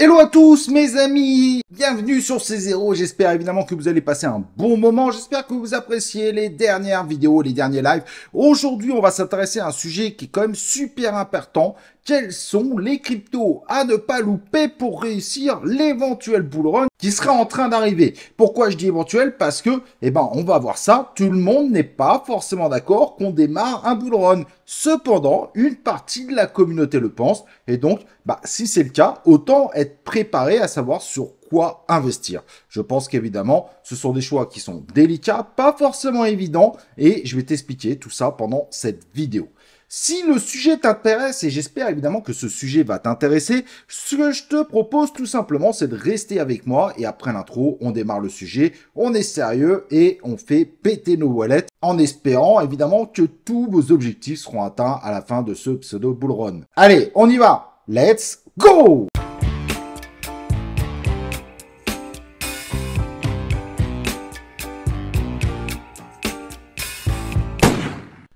Hello à tous mes amis, bienvenue sur C0, j'espère évidemment que vous allez passer un bon moment, j'espère que vous appréciez les dernières vidéos, les derniers lives. Aujourd'hui on va s'intéresser à un sujet qui est quand même super important, quels sont les cryptos à ne pas louper pour réussir l'éventuel bull run qui sera en train d'arriver. Pourquoi je dis éventuel? Parce que, on va voir ça, tout le monde n'est pas forcément d'accord qu'on démarre un bull run. Cependant, une partie de la communauté le pense, et donc, si c'est le cas, autant être préparé à savoir sur quoi investir. Je pense qu'évidemment, ce sont des choix qui sont délicats, pas forcément évidents, et je vais t'expliquer tout ça pendant cette vidéo. Si le sujet t'intéresse, et j'espère évidemment que ce sujet va t'intéresser, ce que je te propose tout simplement, c'est de rester avec moi, et après l'intro, on démarre le sujet, on est sérieux, et on fait péter nos wallets, en espérant évidemment que tous vos objectifs seront atteints à la fin de ce pseudo bull run. Allez, on y va! Let's go!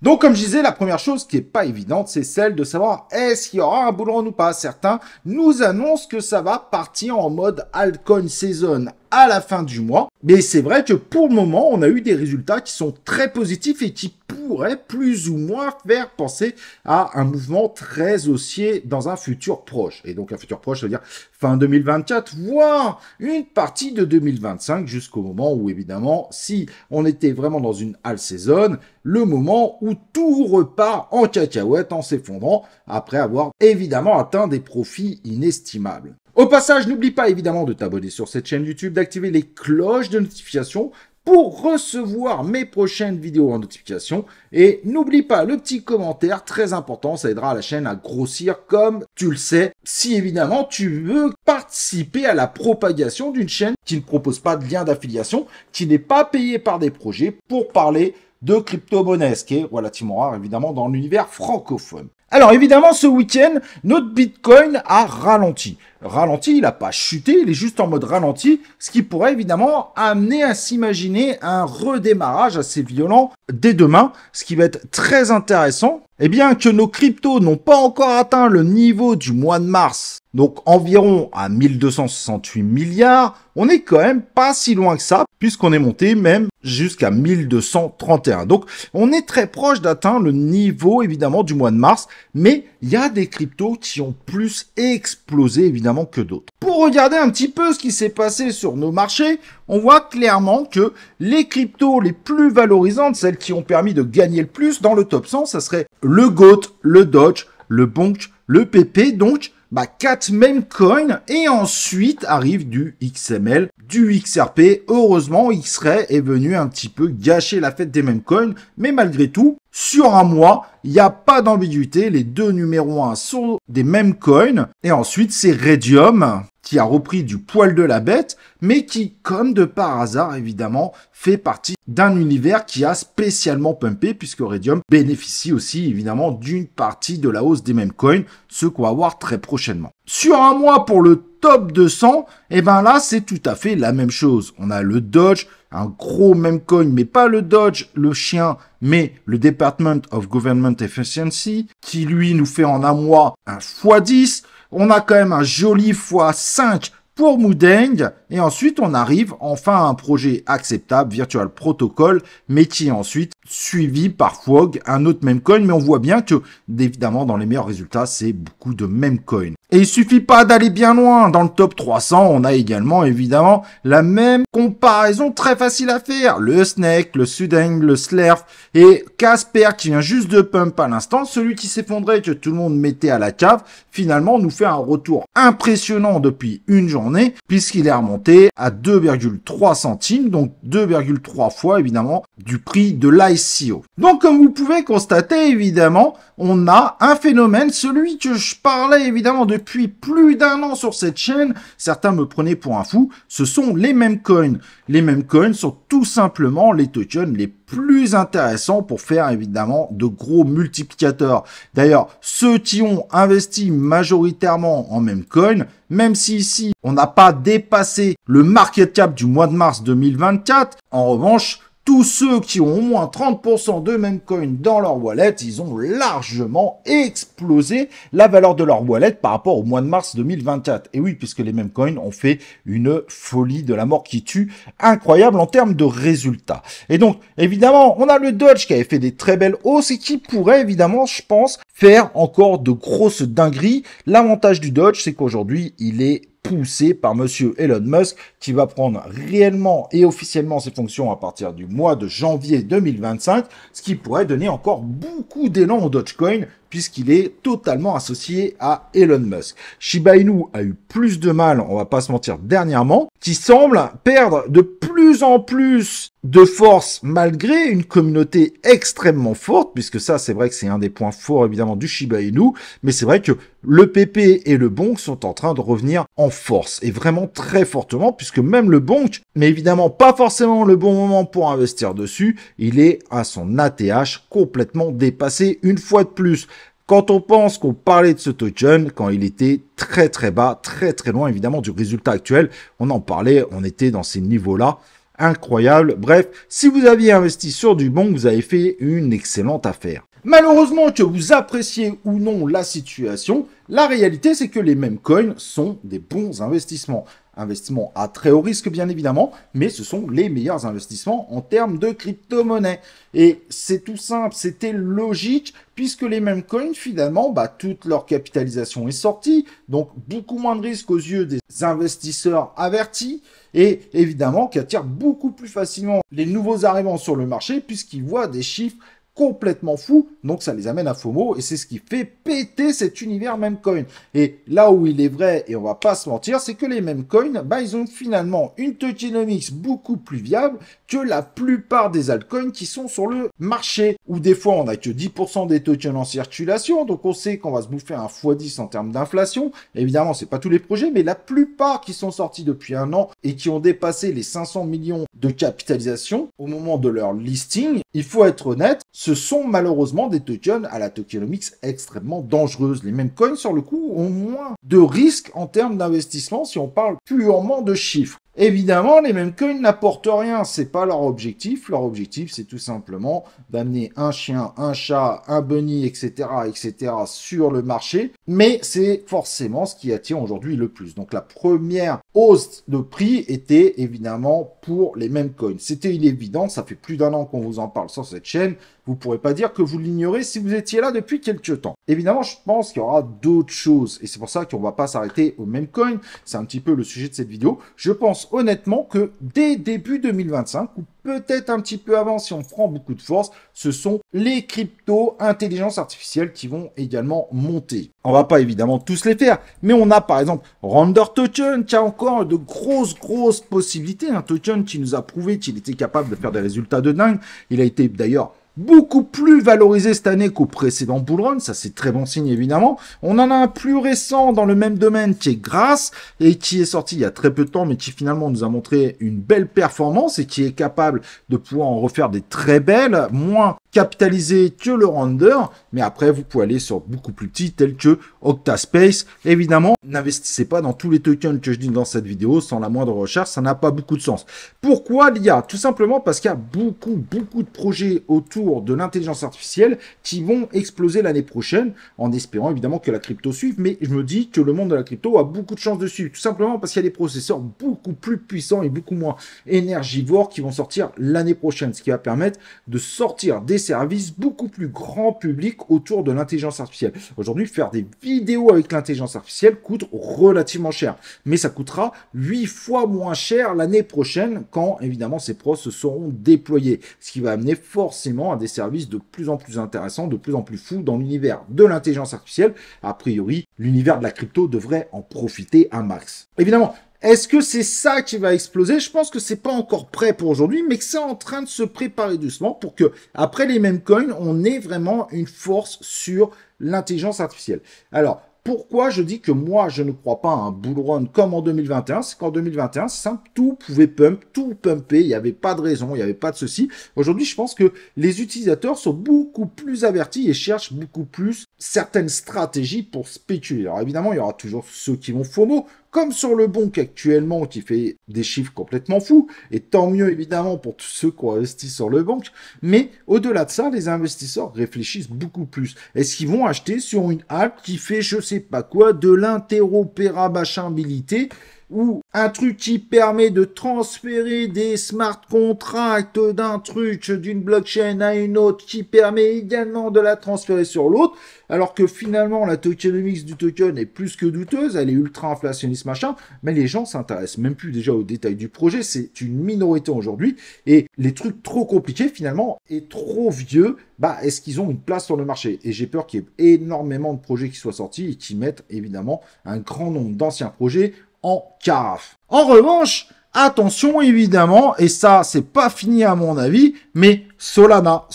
Donc, comme je disais, la première chose qui est pas évidente, c'est celle de savoir est-ce qu'il y aura un bull run ou pas. Certains nous annoncent que ça va partir en mode altcoin season à la fin du mois. Mais c'est vrai que pour le moment, on a eu des résultats qui sont très positifs et qui pourraient plus ou moins faire penser à un mouvement très haussier dans un futur proche. Et donc, un futur proche, ça veut dire fin 2024, voire une partie de 2025, jusqu'au moment où, évidemment, si on était vraiment dans une alt season, le moment où tout repart en cacahuète en s'effondrant après avoir évidemment atteint des profits inestimables. Au passage, n'oublie pas évidemment de t'abonner sur cette chaîne YouTube, d'activer les cloches de notification pour recevoir mes prochaines vidéos en notification. Et n'oublie pas le petit commentaire, très important, ça aidera la chaîne à grossir comme tu le sais. Si évidemment tu veux participer à la propagation d'une chaîne qui ne propose pas de lien d'affiliation, qui n'est pas payée par des projets pour parler de crypto-monnaie, ce qui est relativement rare évidemment dans l'univers francophone. Alors évidemment, ce week-end, notre Bitcoin a ralenti. Ralenti, il n'a pas chuté, il est juste en mode ralenti, ce qui pourrait évidemment amener à s'imaginer un redémarrage assez violent dès demain, ce qui va être très intéressant. Eh bien, que nos cryptos n'ont pas encore atteint le niveau du mois de mars, donc environ à 1268 milliards, on n'est quand même pas si loin que ça, puisqu'on est monté même jusqu'à 1231. Donc, on est très proche d'atteindre le niveau, évidemment, du mois de mars, mais il y a des cryptos qui ont plus explosé, évidemment, que d'autres. Pour regarder un petit peu ce qui s'est passé sur nos marchés, on voit clairement que les cryptos les plus valorisantes, celles qui ont permis de gagner le plus dans le top 100, ça serait le GOAT, le Doge, le Bonk, le PP, donc 4 meme coins, et ensuite arrive du XML, du XRP. Heureusement, XRay est venu un petit peu gâcher la fête des meme coins, mais malgré tout, sur un mois, il n'y a pas d'ambiguïté, les deux numéros 1 sont des meme coins, et ensuite c'est Raydium, qui a repris du poil de la bête, mais qui, comme de par hasard, évidemment, fait partie d'un univers qui a spécialement pumpé, puisque Raydium bénéficie aussi, évidemment, d'une partie de la hausse des meme coins, ce qu'on va voir très prochainement. Sur un mois pour le top 200, là, c'est tout à fait la même chose. On a le Doge, un gros meme coin, mais pas le Doge, le chien, mais le Department of Government Efficiency, qui lui nous fait en un mois un x10. On a quand même un joli x5 pour Mudeng, et ensuite on arrive enfin à un projet acceptable, Virtual Protocol, mais qui est ensuite suivi par Fog, un autre meme coin, mais on voit bien que, évidemment, dans les meilleurs résultats, c'est beaucoup de meme coin. Et il suffit pas d'aller bien loin, dans le top 300, on a également, évidemment, la même comparaison très facile à faire, le Snake, le Sudeng, le Slerf, et Casper, qui vient juste de pump à l'instant, celui qui s'effondrait, que tout le monde mettait à la cave, finalement, nous fait un retour impressionnant depuis une journée, puisqu'il est remonté à 2,3 centimes, donc 2,3 fois, évidemment, du prix de l'ICO. Donc, comme vous pouvez constater, évidemment, on a un phénomène, celui que je parlais, évidemment, depuis plus d'un an sur cette chaîne, certains me prenaient pour un fou, ce sont les meme coins. Les meme coins sont tout simplement les tokens les plus intéressants pour faire évidemment de gros multiplicateurs. D'ailleurs, ceux qui ont investi majoritairement en meme coin, même si ici on n'a pas dépassé le market cap du mois de mars 2024, en revanche, tous ceux qui ont au moins 30% de meme coin dans leur wallet, ils ont largement explosé la valeur de leur wallet par rapport au mois de mars 2024. Et oui, puisque les meme coins ont fait une folie de la mort qui tue incroyable en termes de résultats. Et donc, évidemment, on a le Doge qui avait fait des très belles hausses et qui pourrait, évidemment, je pense, faire encore de grosses dingueries. L'avantage du Doge, c'est qu'aujourd'hui, il est poussé par monsieur Elon Musk qui va prendre réellement et officiellement ses fonctions à partir du mois de janvier 2025, ce qui pourrait donner encore beaucoup d'élan au Dogecoin puisqu'il est totalement associé à Elon Musk. Shiba Inu a eu plus de mal, on va pas se mentir, dernièrement, qui semble perdre de plus en plus de force malgré une communauté extrêmement forte, puisque ça, c'est vrai que c'est un des points forts, évidemment, du Shiba Inu, mais c'est vrai que le PP et le Bonk sont en train de revenir en force, et vraiment très fortement, puisque même le Bonk, mais évidemment pas forcément le bon moment pour investir dessus, il est à son ATH complètement dépassé une fois de plus. Quand on pense qu'on parlait de ce token, quand il était très très bas, très très loin évidemment du résultat actuel, on en parlait, on était dans ces niveaux-là, incroyable. Bref, si vous aviez investi sur du bon, vous avez fait une excellente affaire. Malheureusement, que vous appréciez ou non la situation, la réalité c'est que les meme coins sont des bons investissements. Investissements à très haut risque bien évidemment, mais ce sont les meilleurs investissements en termes de crypto-monnaie. Et c'est tout simple, c'était logique, puisque les meme coins finalement, toute leur capitalisation est sortie, donc beaucoup moins de risques aux yeux des investisseurs avertis, et évidemment qui attirent beaucoup plus facilement les nouveaux arrivants sur le marché, puisqu'ils voient des chiffres complètement fou, donc ça les amène à FOMO et c'est ce qui fait péter cet univers meme coin. Et là où il est vrai, et on va pas se mentir, c'est que les meme coins, ils ont finalement une tokenomics beaucoup plus viable que la plupart des altcoins qui sont sur le marché, où des fois on n'a que 10% des tokens en circulation, donc on sait qu'on va se bouffer un x10 en termes d'inflation. Évidemment, c'est pas tous les projets, mais la plupart qui sont sortis depuis un an et qui ont dépassé les 500 millions de capitalisation au moment de leur listing, il faut être honnête, ce sont malheureusement des tokens à la tokenomics extrêmement dangereuse. Les mêmes coins, sur le coup, ont moins de risques en termes d'investissement si on parle purement de chiffres. Évidemment, les mêmes coins n'apportent rien, c'est pas leur objectif. Leur objectif, c'est tout simplement d'amener un chien, un chat, un bunny, etc., etc. sur le marché. Mais c'est forcément ce qui attire aujourd'hui le plus. Donc la première hausse de prix était évidemment pour les mêmes coins. C'était évident, ça fait plus d'un an qu'on vous en parle sur cette chaîne. Vous ne pourrez pas dire que vous l'ignorez si vous étiez là depuis quelques temps. Évidemment, je pense qu'il y aura d'autres choses. Et c'est pour ça qu'on ne va pas s'arrêter au meme coin. C'est un petit peu le sujet de cette vidéo. Je pense honnêtement que dès début 2025, ou peut-être un petit peu avant si on prend beaucoup de force, ce sont les cryptos intelligence artificielle qui vont également monter. On va pas évidemment tous les faire, mais on a par exemple Render Token qui a encore de grosses possibilités. Un token qui nous a prouvé qu'il était capable de faire des résultats de dingue. Il a été d'ailleurs beaucoup plus valorisé cette année qu'au précédent bull run, ça c'est très bon signe évidemment. On en a un plus récent dans le même domaine qui est Grass et qui est sorti il y a très peu de temps mais qui finalement nous a montré une belle performance et qui est capable de pouvoir en refaire des très belles, moins capitalisé que le Render, mais après vous pouvez aller sur beaucoup plus petits tels que Octaspace. Évidemment, n'investissez pas dans tous les tokens que je dis dans cette vidéo sans la moindre recherche, ça n'a pas beaucoup de sens. Pourquoi l'IA? Tout simplement parce qu'il y a beaucoup de projets autour de l'intelligence artificielle qui vont exploser l'année prochaine, en espérant évidemment que la crypto suive, mais je me dis que le monde de la crypto a beaucoup de chances de suivre, tout simplement parce qu'il y a des processeurs beaucoup plus puissants et beaucoup moins énergivores qui vont sortir l'année prochaine, ce qui va permettre de sortir des services beaucoup plus grand public autour de l'intelligence artificielle. Aujourd'hui, faire des vidéos avec l'intelligence artificielle coûte relativement cher, mais ça coûtera 8 fois moins cher l'année prochaine quand évidemment ces pros se seront déployés, ce qui va amener forcément à des services de plus en plus intéressants, de plus en plus fous dans l'univers de l'intelligence artificielle. A priori, l'univers de la crypto devrait en profiter un max. Évidemment, est-ce que c'est ça qui va exploser? Je pense que c'est pas encore prêt pour aujourd'hui, mais que c'est en train de se préparer doucement pour que, après les mêmes coins, on ait vraiment une force sur l'intelligence artificielle. Alors, pourquoi je dis que moi, je ne crois pas à un bull run comme en 2021? C'est qu'en 2021, c'est simple, tout pouvait tout pumper, il n'y avait pas de raison, il n'y avait pas de ceci. Aujourd'hui, je pense que les utilisateurs sont beaucoup plus avertis et cherchent beaucoup plus certaines stratégies pour spéculer. Alors évidemment, il y aura toujours ceux qui vont FOMO, comme sur le Bonk actuellement, qui fait des chiffres complètement fous, et tant mieux évidemment pour tous ceux qui ont investi sur le Bonk, mais au-delà de ça, les investisseurs réfléchissent beaucoup plus. Est-ce qu'ils vont acheter sur une app qui fait je sais pas quoi, de l'interopérabilité, ou un truc qui permet de transférer des smart contracts d'un truc, d'une blockchain à une autre, qui permet également de la transférer sur l'autre, alors que finalement la tokenomics du token est plus que douteuse, elle est ultra inflationniste machin, mais les gens s'intéressent même plus déjà aux détails du projet, c'est une minorité aujourd'hui, et les trucs trop compliqués finalement et trop vieux, bah est-ce qu'ils ont une place sur le marché? Et j'ai peur qu'il y ait énormément de projets qui soient sortis et qui mettent évidemment un grand nombre d'anciens projets en carafe. En revanche, attention évidemment, et ça c'est pas fini à mon avis, mais Solana,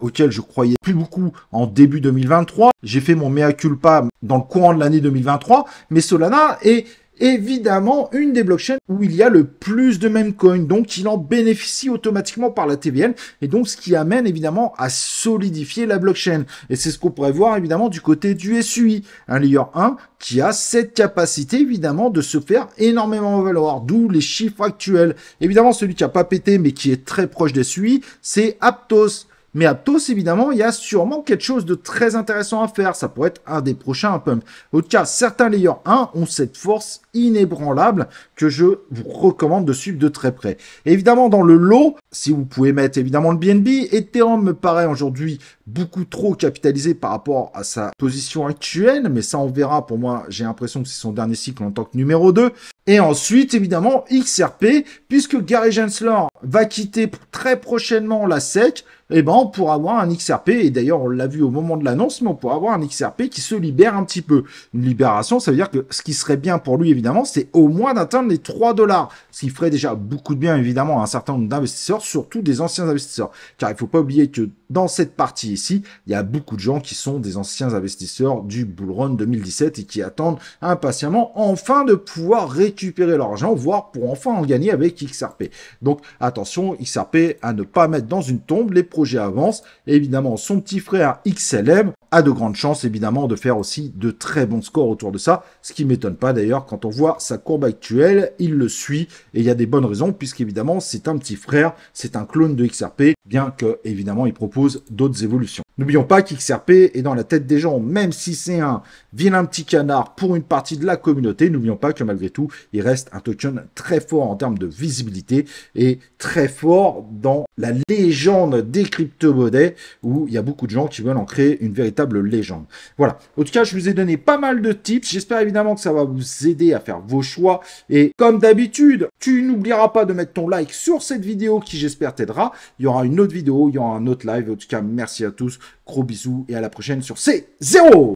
auquel je croyais plus beaucoup en début 2023, j'ai fait mon mea culpa dans le courant de l'année 2023, mais Solana est évidemment une des blockchains où il y a le plus de meme coins, donc il en bénéficie automatiquement par la TVL, et donc ce qui amène évidemment à solidifier la blockchain. Et c'est ce qu'on pourrait voir évidemment du côté du SUI, un layer 1 qui a cette capacité évidemment de se faire énormément valoir, d'où les chiffres actuels. Évidemment celui qui a pas pété mais qui est très proche des SUI, c'est Aptos. Mais Aptos, évidemment, il y a sûrement quelque chose de très intéressant à faire. Ça pourrait être un des prochains à pump. Au cas, certains layers 1 ont cette force inébranlable que je vous recommande de suivre de très près. Et évidemment, dans le lot, si vous pouvez mettre évidemment le BNB, Ethereum me paraît aujourd'hui beaucoup trop capitalisé par rapport à sa position actuelle, mais ça on verra. Pour moi, j'ai l'impression que c'est son dernier cycle en tant que numéro 2. Et ensuite, évidemment, XRP, puisque Gary Gensler va quitter très prochainement la SEC, eh ben, on pourra avoir un XRP, et d'ailleurs, on l'a vu au moment de l'annonce, mais on pourra avoir un XRP qui se libère un petit peu. Une libération, ça veut dire que ce qui serait bien pour lui, évidemment, c'est au moins d'atteindre les 3 $, ce qui ferait déjà beaucoup de bien, évidemment, à un certain nombre d'investisseurs, surtout des anciens investisseurs. Car il ne faut pas oublier que dans cette partie ici, il y a beaucoup de gens qui sont des anciens investisseurs du Bull Run 2017 et qui attendent impatiemment enfin de pouvoir récupérer leur argent, voire pour enfin en gagner avec XRP. Donc attention, XRP à ne pas mettre dans une tombe, les projets avancent. Et évidemment, son petit frère XLM a de grandes chances évidemment de faire aussi de très bons scores autour de ça, ce qui m'étonne pas d'ailleurs quand on voit sa courbe actuelle, il le suit et il y a des bonnes raisons puisqu'évidemment c'est un petit frère, c'est un clone de XRP, bien que évidemment il propose d'autres évolutions. N'oublions pas qu'XRP est dans la tête des gens, même si c'est un vilain petit canard pour une partie de la communauté, n'oublions pas que malgré tout, il reste un token très fort en termes de visibilité et très fort dans la légende des crypto-monnaies où il y a beaucoup de gens qui veulent en créer une véritable légende. Voilà. En tout cas, je vous ai donné pas mal de tips. J'espère évidemment que ça va vous aider à faire vos choix. Et comme d'habitude, tu n'oublieras pas de mettre ton like sur cette vidéo qui, j'espère, t'aidera. Il y aura une autre vidéo, il y aura un autre live. En tout cas, merci à tous. Gros bisous et à la prochaine sur C0.